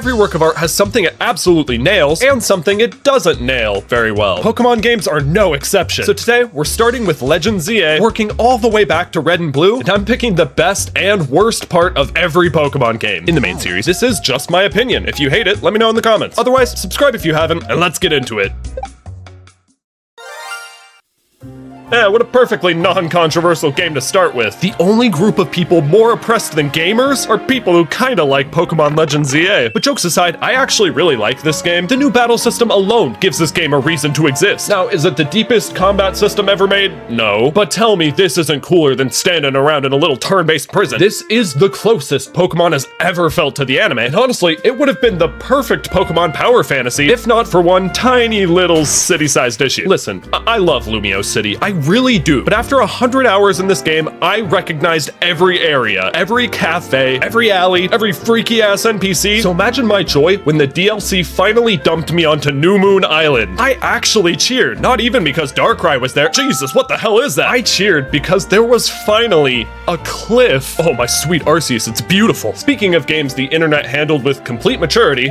Every work of art has something it absolutely nails and something it doesn't nail very well. Pokemon games are no exception. So today, we're starting with Legend ZA, working all the way back to Red and Blue, and I'm picking the best and worst part of every Pokemon game in the main series. This is just my opinion. If you hate it, let me know in the comments. Otherwise, subscribe if you haven't, and let's get into it. Yeah, what a perfectly non-controversial game to start with. The only group of people more oppressed than gamers are people who kinda like Pokemon Legend ZA. But jokes aside, I actually really like this game. The new battle system alone gives this game a reason to exist. Now, is it the deepest combat system ever made? No. But tell me this isn't cooler than standing around in a little turn-based prison. This is the closest Pokemon has ever felt to the anime, and honestly, it would have been the perfect Pokemon power fantasy if not for one tiny little city-sized issue. Listen, I love Lumio City. I really do. But after 100 hours in this game, I recognized every area, every cafe, every alley, every freaky ass NPC. So imagine my joy when the DLC finally dumped me onto New Moon Island. I actually cheered, not even because Darkrai was there. Jesus, what the hell is that? I cheered because there was finally a cliff. Oh, my sweet Arceus, it's beautiful. Speaking of games the internet handled with complete maturity,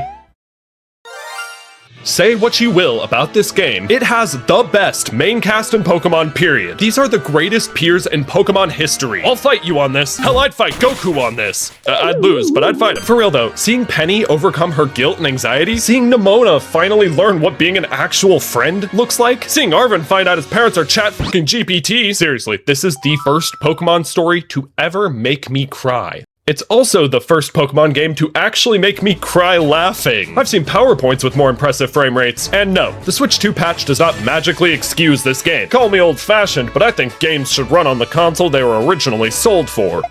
say what you will about this game, it has the best main cast in Pokemon, period. These are the greatest peers in Pokemon history. I'll fight you on this. Hell, I'd fight Goku on this. I'd lose, but I'd fight him. For real though, seeing Penny overcome her guilt and anxiety, seeing Nimona finally learn what being an actual friend looks like, seeing Arven find out his parents are chat fucking GPT. Seriously, this is the first Pokemon story to ever make me cry. It's also the first Pokemon game to actually make me cry laughing. I've seen PowerPoints with more impressive frame rates, and no, the Switch 2 patch does not magically excuse this game. Call me old-fashioned, but I think games should run on the console they were originally sold for.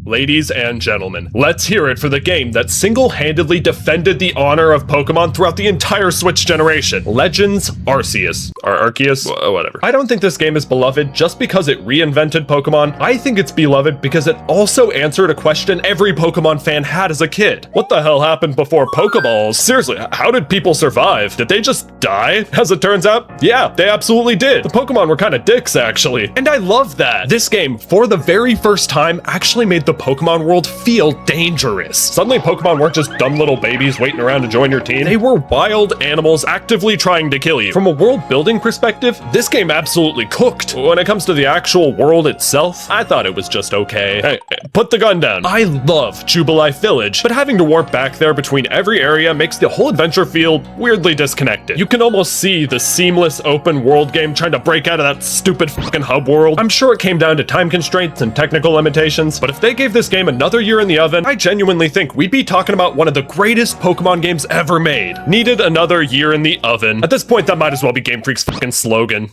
Ladies and gentlemen, let's hear it for the game that single-handedly defended the honor of Pokemon throughout the entire Switch generation. Legends Arceus. Or Arceus? Whatever. I don't think this game is beloved just because it reinvented Pokemon. I think it's beloved because it also answered a question every Pokemon fan had as a kid. What the hell happened before Pokeballs? Seriously, how did people survive? Did they just die? As it turns out, yeah, they absolutely did. The Pokemon were kind of dicks, actually. And I love that. This game, for the very first time, actually made the Pokemon world feel dangerous. Suddenly, Pokemon weren't just dumb little babies waiting around to join your team. They were wild animals actively trying to kill you. From a world building perspective, this game absolutely cooked. When it comes to the actual world itself, I thought it was just okay. Hey, put the gun down. I love Jubilife Village, but having to warp back there between every area makes the whole adventure feel weirdly disconnected. You can almost see the seamless open world game trying to break out of that stupid fucking hub world. I'm sure it came down to time constraints and technical limitations, but if they gave this game another year in the oven, I genuinely think we'd be talking about one of the greatest Pokemon games ever made. Needed another year in the oven. At this point, that might as well be Game Freak's fucking slogan.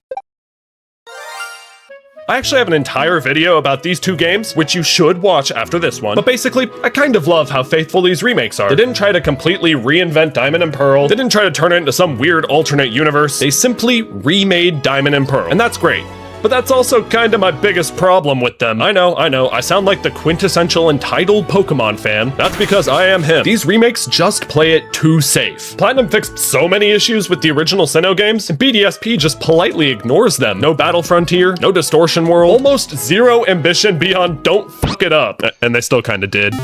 I actually have an entire video about these two games, which you should watch after this one. But basically, I kind of love how faithful these remakes are. They didn't try to completely reinvent Diamond and Pearl. They didn't try to turn it into some weird alternate universe. They simply remade Diamond and Pearl, and that's great. But that's also kinda my biggest problem with them. I know, I sound like the quintessential entitled Pokemon fan. That's because I am him. These remakes just play it too safe. Platinum fixed so many issues with the original Sinnoh games, and BDSP just politely ignores them. No Battle Frontier, no Distortion World, almost zero ambition beyond don't fuck it up. And they still kinda did.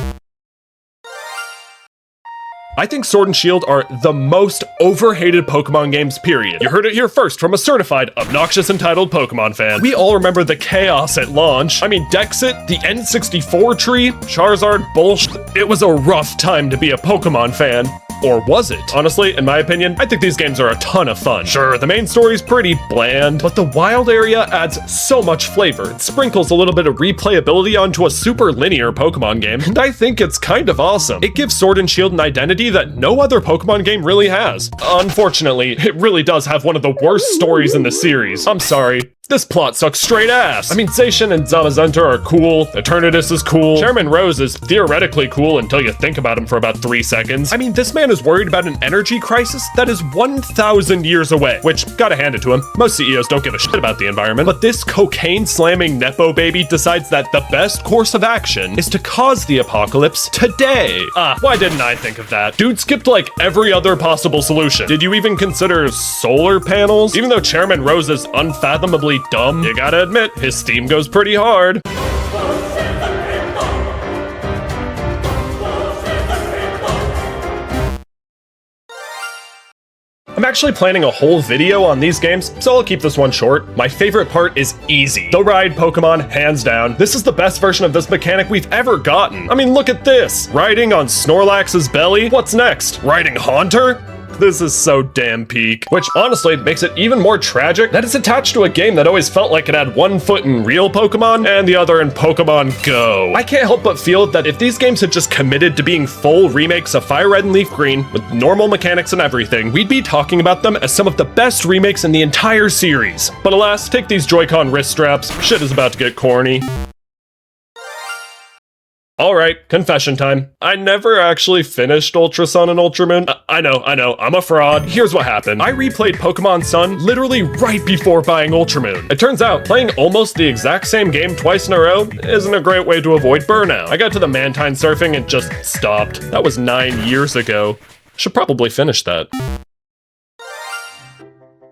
I think Sword and Shield are the most overhated Pokemon games, period. You heard it here first from a certified, obnoxious, entitled Pokemon fan. We all remember the chaos at launch. I mean, Dexit, the N64 tree, Charizard, bullshit. It was a rough time to be a Pokemon fan. Or was it? Honestly, in my opinion, I think these games are a ton of fun. Sure, the main story's pretty bland, but the wild area adds so much flavor. It sprinkles a little bit of replayability onto a super linear Pokemon game, and I think it's kind of awesome. It gives Sword and Shield an identity that no other Pokemon game really has. Unfortunately, it really does have one of the worst stories in the series. I'm sorry. This plot sucks straight ass. I mean, Zacian and Zamazenta are cool, Eternatus is cool, Chairman Rose is theoretically cool until you think about him for about 3 seconds. I mean, this man is worried about an energy crisis that is 1,000 years away, which, gotta hand it to him, most CEOs don't give a shit about the environment, but this cocaine-slamming Nepo baby decides that the best course of action is to cause the apocalypse today. Why didn't I think of that? Dude skipped like every other possible solution. Did you even consider solar panels? Even though Chairman Rose is unfathomably dumb, you gotta admit, his steam goes pretty hard. I'm actually planning a whole video on these games, so I'll keep this one short. My favorite part is easy. The ride Pokemon, hands down. This is the best version of this mechanic we've ever gotten. I mean, look at this. Riding on Snorlax's belly? What's next? Riding Haunter? This is so damn peak. Which honestly makes it even more tragic that it's attached to a game that always felt like it had one foot in real Pokemon and the other in Pokemon Go. I can't help but feel that if these games had just committed to being full remakes of FireRed and LeafGreen with normal mechanics and everything, we'd be talking about them as some of the best remakes in the entire series. But alas, take these Joy-Con wrist straps. Shit is about to get corny. Alright, confession time. I never actually finished Ultra Sun and Ultra Moon. I know, I'm a fraud. Here's what happened. I replayed Pokemon Sun literally right before buying Ultra Moon. It turns out, playing almost the exact same game twice in a row isn't a great way to avoid burnout. I got to the Mantine surfing and just stopped. That was 9 years ago. Should probably finish that.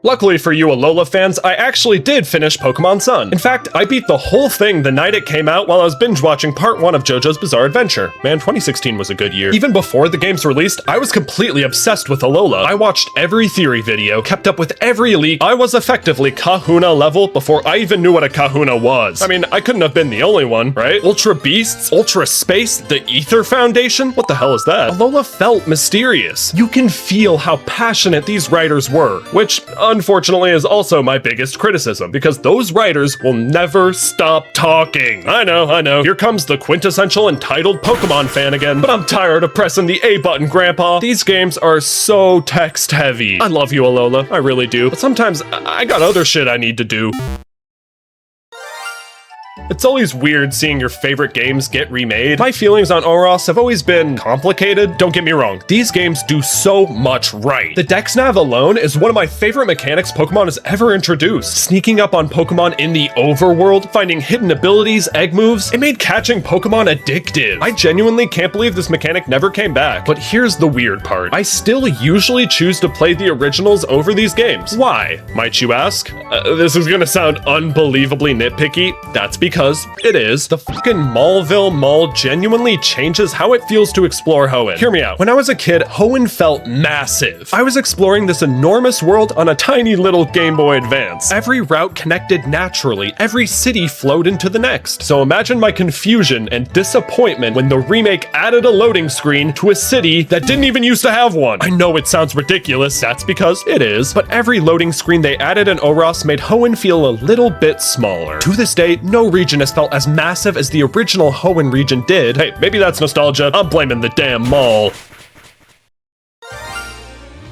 Luckily for you Alola fans, I actually did finish Pokemon Sun. In fact, I beat the whole thing the night it came out while I was binge watching part 1 of JoJo's Bizarre Adventure. Man, 2016 was a good year. Even before the game's released, I was completely obsessed with Alola. I watched every theory video, kept up with every leak. I was effectively Kahuna level before I even knew what a Kahuna was. I mean, I couldn't have been the only one, right? Ultra Beasts? Ultra Space? The Ether Foundation? What the hell is that? Alola felt mysterious. You can feel how passionate these writers were, which unfortunately is also my biggest criticism, because those writers will never stop talking. I know, here comes the quintessential entitled Pokemon fan again, but I'm tired of pressing the A button, Grandpa. These games are so text heavy. I love you, Alola, I really do, but sometimes I got other shit I need to do. It's always weird seeing your favorite games get remade. My feelings on Oros have always been complicated. Don't get me wrong, these games do so much right. The Dex Nav alone is one of my favorite mechanics Pokemon has ever introduced. Sneaking up on Pokemon in the overworld, finding hidden abilities, egg moves, it made catching Pokemon addictive. I genuinely can't believe this mechanic never came back. But here's the weird part. I still usually choose to play the originals over these games. Why, might you ask? This is gonna sound unbelievably nitpicky. That's because it is. The fucking Mallville Mall genuinely changes how it feels to explore Hoenn. Hear me out. When I was a kid, Hoenn felt massive. I was exploring this enormous world on a tiny little Game Boy Advance. Every route connected naturally. Every city flowed into the next. So imagine my confusion and disappointment when the remake added a loading screen to a city that didn't even used to have one. I know it sounds ridiculous, that's because it is, but every loading screen they added in Oros made Hoenn feel a little bit smaller. To this day, no region has felt as massive as the original Hoenn region did. Hey, maybe that's nostalgia. I'm blaming the damn mall.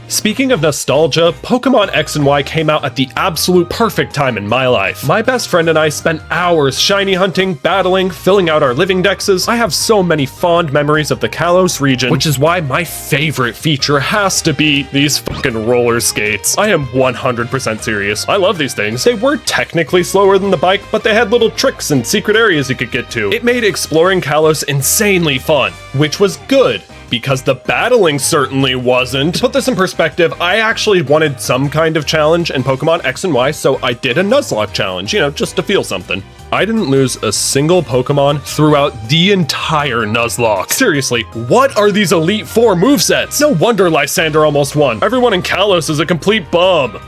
Speaking of nostalgia, Pokemon X and Y came out at the absolute perfect time in my life. My best friend and I spent hours shiny hunting, battling, filling out our living dexes. I have so many fond memories of the Kalos region, which is why my favorite feature has to be these fucking roller skates. I am 100% serious. I love these things. They were technically slower than the bike, but they had little tricks and secret areas you could get to. It made exploring Kalos insanely fun, which was good, because the battling certainly wasn't. To put this in perspective, I actually wanted some kind of challenge in Pokemon X and Y, so I did a Nuzlocke challenge, you know, just to feel something. I didn't lose a single Pokemon throughout the entire Nuzlocke. Seriously, what are these Elite Four movesets? No wonder Lysander almost won. Everyone in Kalos is a complete bum.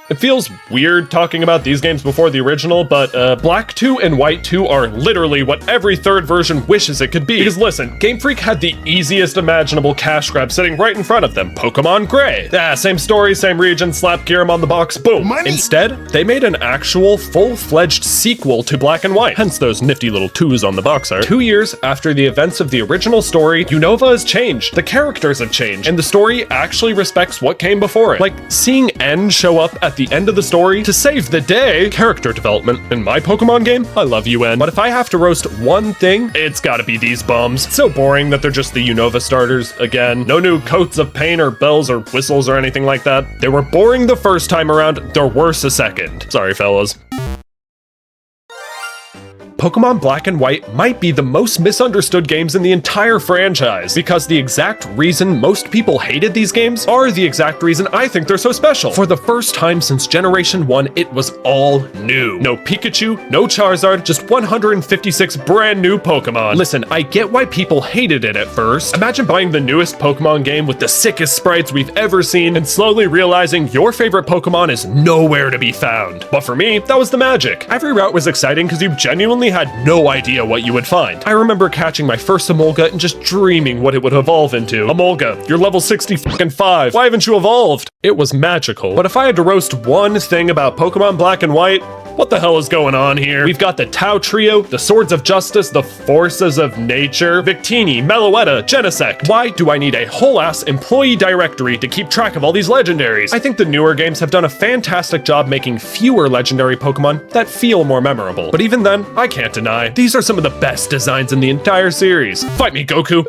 It feels weird talking about these games before the original, but Black 2 and White 2 are literally what every third version wishes it could be. Because listen, Game Freak had the easiest imaginable cash grab sitting right in front of them, Pokemon Gray. Same story, same region, slap Gyarados on the box, boom. Money. Instead, they made an actual full-fledged sequel to Black and White, hence those nifty little 2s on the box art. 2 years after the events of the original story, Unova has changed, the characters have changed, and the story actually respects what came before it. Like, seeing N show up at the end of the story to save the day. Character development in my Pokemon game, I love you, N. But if I have to roast one thing, it's gotta be these bums. It's so boring that they're just the Unova starters again. No new coats of paint or bells or whistles or anything like that. They were boring the first time around, they're worse a second. Sorry, fellas. Pokemon Black and White might be the most misunderstood games in the entire franchise, because the exact reason most people hated these games are the exact reason I think they're so special. For the first time since Generation 1, it was all new. No Pikachu, no Charizard, just 156 brand new Pokemon. Listen, I get why people hated it at first. Imagine buying the newest Pokemon game with the sickest sprites we've ever seen and slowly realizing your favorite Pokemon is nowhere to be found. But for me, that was the magic. Every route was exciting because you genuinely had no idea what you would find. I remember catching my first Emolga and just dreaming what it would evolve into. Emolga, you're level 65. Why haven't you evolved? It was magical. But if I had to roast one thing about Pokemon Black and White, what the hell is going on here? We've got the Tau Trio, the Swords of Justice, the Forces of Nature, Victini, Meloetta, Genesect. Why do I need a whole-ass employee directory to keep track of all these legendaries? I think the newer games have done a fantastic job making fewer legendary Pokemon that feel more memorable. But even then, I can't deny, these are some of the best designs in the entire series. Fight me, Goku!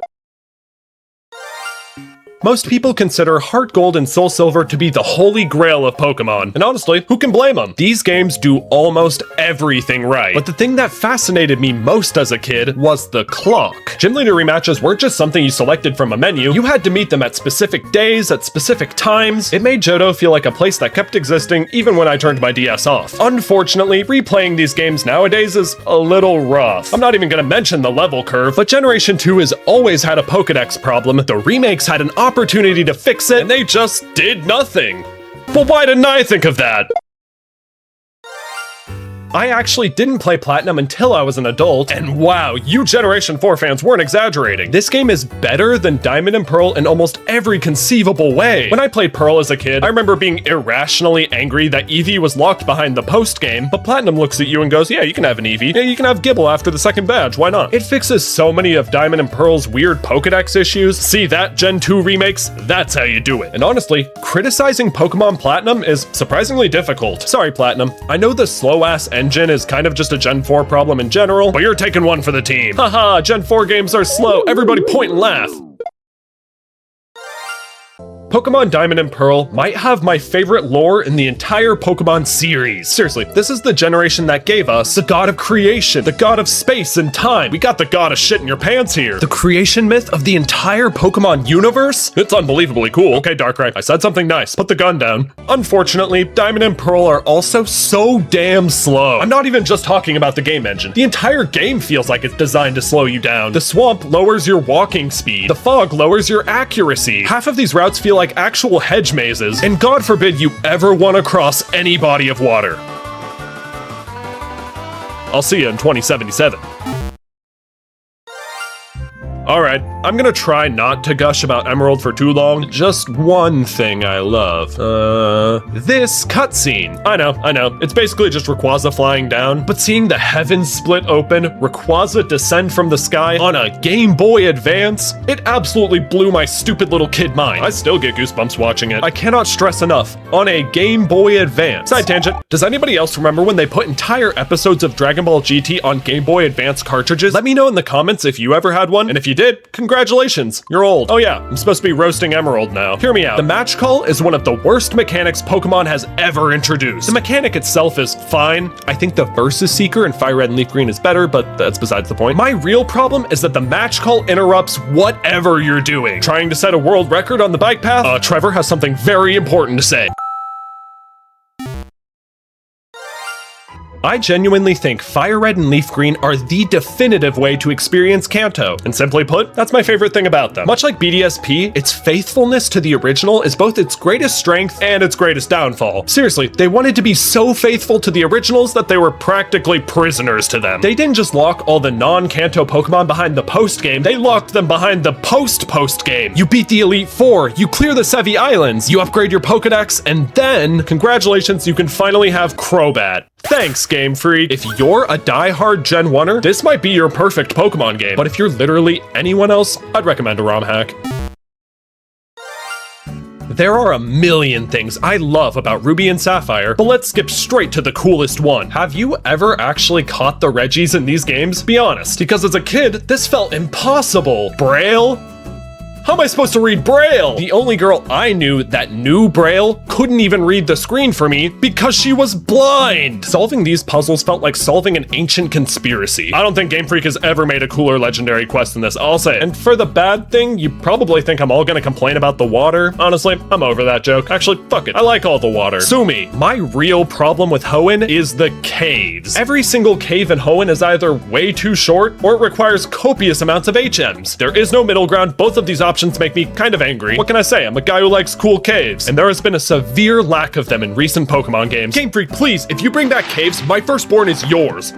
Most people consider HeartGold and SoulSilver to be the holy grail of Pokemon, and honestly, who can blame them? These games do almost everything right, but the thing that fascinated me most as a kid was the clock. Gym leader rematches weren't just something you selected from a menu, you had to meet them at specific days, at specific times. It made Johto feel like a place that kept existing even when I turned my DS off. Unfortunately, replaying these games nowadays is a little rough. I'm not even gonna mention the level curve, but Generation 2 has always had a Pokedex problem. The remakes had an opportunity to fix it, and they just did nothing. Well, why didn't I think of that? I actually didn't play Platinum until I was an adult, and wow, you Generation 4 fans weren't exaggerating. This game is better than Diamond and Pearl in almost every conceivable way. When I played Pearl as a kid, I remember being irrationally angry that Eevee was locked behind the post game, but Platinum looks at you and goes, yeah, you can have an Eevee. Yeah, you can have Gibble after the second badge, why not? It fixes so many of Diamond and Pearl's weird Pokedex issues. See that, Gen 2 remakes? That's how you do it. And honestly, criticizing Pokemon Platinum is surprisingly difficult. Sorry, Platinum. I know the slow-ass engine is kind of just a Gen 4 problem in general, but you're taking one for the team. Haha, Gen 4 games are slow. Everybody point and laugh. Pokemon Diamond and Pearl might have my favorite lore in the entire Pokemon series. Seriously, this is the generation that gave us the god of creation, the god of space and time. We got the god of shit in your pants here. The creation myth of the entire Pokemon universe? It's unbelievably cool. Okay, Darkrai, I said something nice. Put the gun down. Unfortunately, Diamond and Pearl are also so damn slow. I'm not even just talking about the game engine. The entire game feels like it's designed to slow you down. The swamp lowers your walking speed. The fog lowers your accuracy. Half of these routes feel like actual hedge mazes, and God forbid you ever want to cross any body of water. I'll see you in 2077. Alright, I'm gonna try not to gush about Emerald for too long. Just one thing I love. This cutscene. I know. It's basically just Rayquaza flying down, but seeing the heavens split open, Rayquaza descend from the sky on a Game Boy Advance, it absolutely blew my stupid little kid mind. I still get goosebumps watching it. I cannot stress enough. On a Game Boy Advance. Side tangent. Does anybody else remember when they put entire episodes of Dragon Ball GT on Game Boy Advance cartridges? Let me know in the comments if you ever had one, and if you did, congratulations, you're old. Oh yeah, I'm supposed to be roasting Emerald now. Hear me out. The match call is one of the worst mechanics Pokemon has ever introduced. The mechanic itself is fine. I think the Versus Seeker in FireRed and LeafGreen is better, but that's besides the point. My real problem is that the match call interrupts whatever you're doing. Trying to set a world record on the bike path? Trevor has something very important to say. I genuinely think FireRed and LeafGreen are the definitive way to experience Kanto, and simply put, that's my favorite thing about them. Much like BDSP, its faithfulness to the original is both its greatest strength and its greatest downfall. Seriously, they wanted to be so faithful to the originals that they were practically prisoners to them. They didn't just lock all the non-Kanto Pokemon behind the post-game, they locked them behind the post-game. You beat the Elite Four, you clear the Sevi Islands, you upgrade your Pokedex, and then, congratulations, you can finally have Crobat. Thanks, Game Freak. If you're a die-hard Gen 1er, this might be your perfect Pokemon game. But if you're literally anyone else, I'd recommend a ROM hack. There are a million things I love about Ruby and Sapphire, but let's skip straight to the coolest one. Have you ever actually caught the Reggies in these games? Be honest, because as a kid, this felt impossible. Braille? How am I supposed to read Braille? The only girl I knew that knew Braille couldn't even read the screen for me because she was blind. Solving these puzzles felt like solving an ancient conspiracy. I don't think Game Freak has ever made a cooler legendary quest than this, I'll say. And for the bad thing, you probably think I'm all gonna complain about the water. Honestly, I'm over that joke. Actually, fuck it. I like all the water. Sue me. My real problem with Hoenn is the caves. Every single cave in Hoenn is either way too short or it requires copious amounts of HMs. There is no middle ground. Both of these options make me kind of angry. What can I say? I'm a guy who likes cool caves, and there has been a severe lack of them in recent Pokemon games. Game Freak, please, if you bring back caves, my firstborn is yours.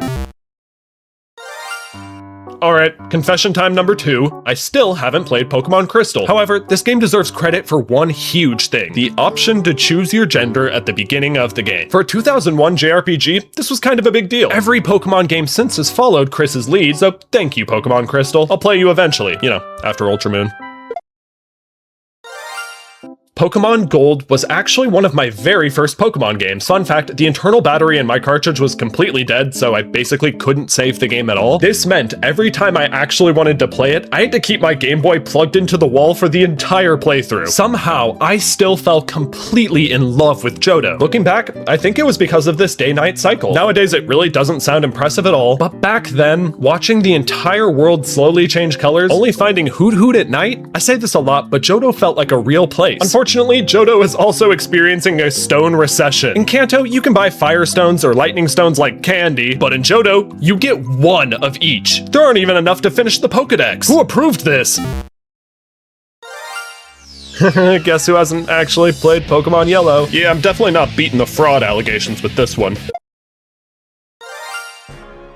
Alright, confession time number 2. I still haven't played Pokemon Crystal. However, this game deserves credit for one huge thing: the option to choose your gender at the beginning of the game. For a 2001 JRPG, this was kind of a big deal. Every Pokemon game since has followed Chris's lead, so thank you, Pokemon Crystal. I'll play you eventually, you know, after Ultramoon. Pokemon Gold was actually one of my very first Pokemon games. Fun fact, the internal battery in my cartridge was completely dead, so I basically couldn't save the game at all. This meant every time I actually wanted to play it, I had to keep my Game Boy plugged into the wall for the entire playthrough. Somehow, I still fell completely in love with Johto. Looking back, I think it was because of this day-night cycle. Nowadays, it really doesn't sound impressive at all, but back then, watching the entire world slowly change colors, only finding Hoot Hoot at night, I say this a lot, but Johto felt like a real place. Unfortunately, Johto is also experiencing a stone recession. In Kanto, you can buy fire stones or lightning stones like candy, but in Johto, you get one of each. There aren't even enough to finish the Pokedex. Who approved this? Guess who hasn't actually played Pokemon Yellow? Yeah, I'm definitely not beating the fraud allegations with this one.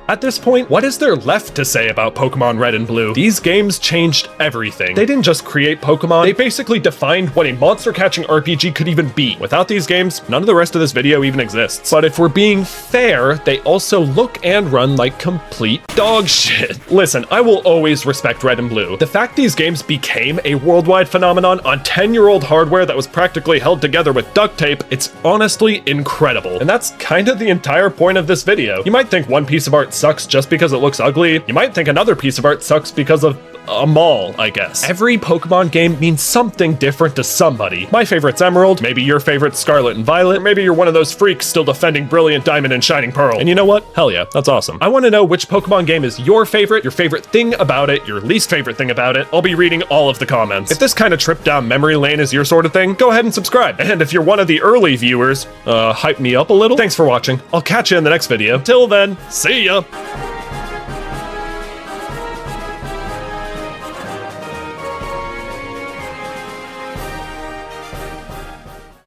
At this point, what is there left to say about Pokemon Red and Blue? These games changed everything. They didn't just create Pokemon, they basically defined what a monster-catching RPG could even be. Without these games, none of the rest of this video even exists. But if we're being fair, they also look and run like complete dog shit. Listen, I will always respect Red and Blue. The fact these games became a worldwide phenomenon on 10-year-old hardware that was practically held together with duct tape, it's honestly incredible. And that's kind of the entire point of this video. You might think one piece of art sucks just because it looks ugly. You might think another piece of art sucks because of a mall, I guess. Every Pokemon game means something different to somebody. My favorite's Emerald, maybe your favorite's Scarlet and Violet, or maybe you're one of those freaks still defending Brilliant Diamond and Shining Pearl. And you know what? Hell yeah, that's awesome. I want to know which Pokemon game is your favorite thing about it, your least favorite thing about it. I'll be reading all of the comments. If this kind of trip down memory lane is your sort of thing, go ahead and subscribe. And if you're one of the early viewers, hype me up a little. Thanks for watching. I'll catch you in the next video. Till then, see ya!